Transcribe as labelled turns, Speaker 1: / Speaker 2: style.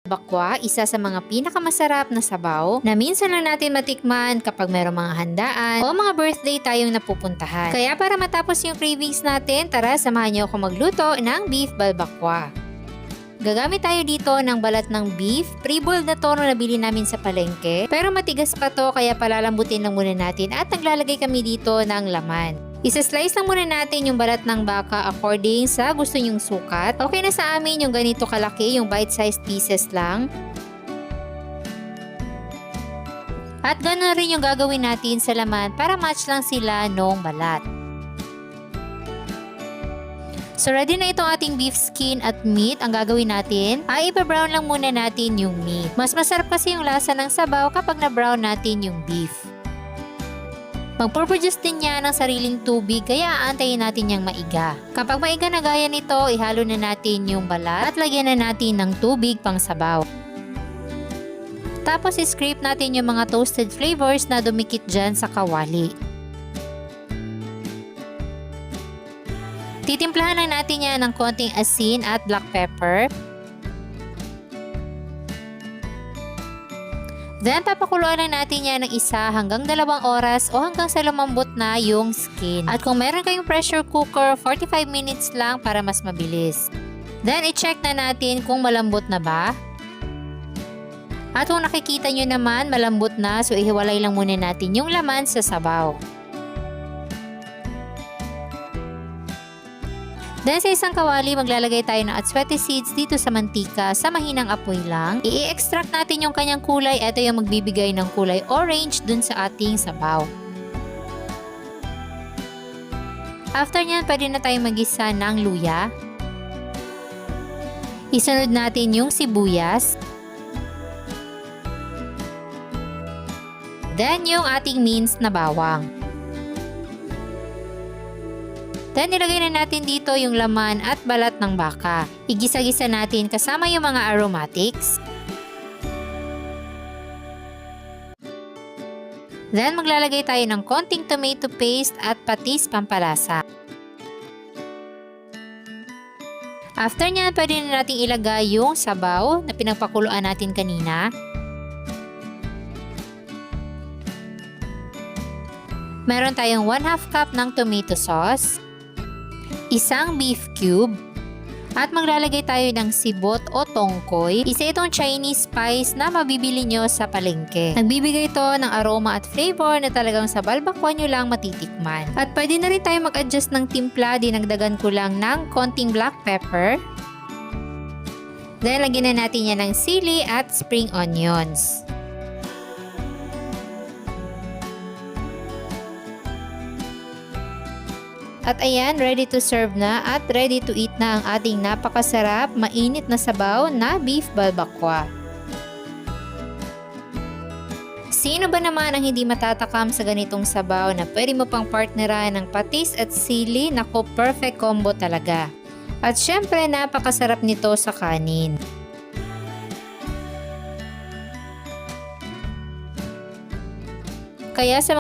Speaker 1: Bakwa, isa sa mga pinakamasarap na sabaw na minsan lang natin matikman kapag mayroong mga handaan o mga birthday tayong napupuntahan. Kaya para matapos yung cravings natin, tara samahan niyo ako magluto ng beef balbakwa. Gagamit tayo dito ng balat ng beef. Pre-boiled na to na nabili namin sa palengke. Pero matigas pa to kaya palalambutin lang muna natin at naglalagay kami dito ng laman. Isa-slice lang muna natin yung balat ng baka according sa gusto nyong sukat. Okay na sa amin yung ganito kalaki, yung bite-sized pieces lang. At ganoon rin yung gagawin natin sa laman para match lang sila nung balat. So ready na itong ating beef skin at meat. Ang gagawin natin ay ipa-brown lang muna natin yung meat. Mas masarap kasi yung lasa ng sabaw kapag na-brown natin yung beef. Magpo-produce din niya ng sariling tubig kaya aantayin natin niyang maiga. Kapag maiga na gaya nito, ihalo na natin yung balat at lagyan na natin ng tubig pang sabaw. Tapos i-scrape natin yung mga toasted flavors na dumikit dyan sa kawali. Titimplahan lang natin yan ng konting asin at black pepper. Then, papakuluan lang natin yan ng 1 hanggang 2 oras o hanggang sa lumambot na yung skin. At kung meron kayong pressure cooker, 45 minutes lang para mas mabilis. Then, i-check na natin kung malambot na ba. At kung nakikita nyo naman, malambot na, so ihiwalay lang muna natin yung laman sa sabaw. Then sa isang kawali, maglalagay tayo ng atswete seeds dito sa mantika sa mahinang apoy lang. I-extract natin yung kanyang kulay. Ito yung magbibigay ng kulay orange dun sa ating sabaw. After nyan, pwede na tayo magisa ng luya. Isunod natin yung sibuyas. Then yung ating minced na bawang. Then, nilagay na natin dito yung laman at balat ng baka. Igisa-gisa natin kasama yung mga aromatics. Then, maglalagay tayo ng konting tomato paste at patis pampalasa. After nyan, pwede na natin ilagay yung sabaw na pinagpakuluan natin kanina. Meron tayong 1/2 cup ng tomato sauce. 1 beef cube, at maglalagay tayo ng sibot o tongkoy. Isa itong Chinese spice na mabibili nyo sa palengke. Nagbibigay ito ng aroma at flavor na talagang sa balbakwa nyo lang matitikman. At pwede na rin tayo mag-adjust ng timpla. Dinagdagan ko lang ng konting black pepper. Then lagyan na natin yan ng sili at spring onions. At ayan, ready to serve na at ready to eat na ang ating napakasarap, mainit na sabaw na beef balbakwa. Sino ba naman ang hindi matatakam sa ganitong sabaw na pwede mo pang partneran ng patis at sili? Nako, perfect combo talaga. At syempre, napakasarap nito sa kanin. Kaya sa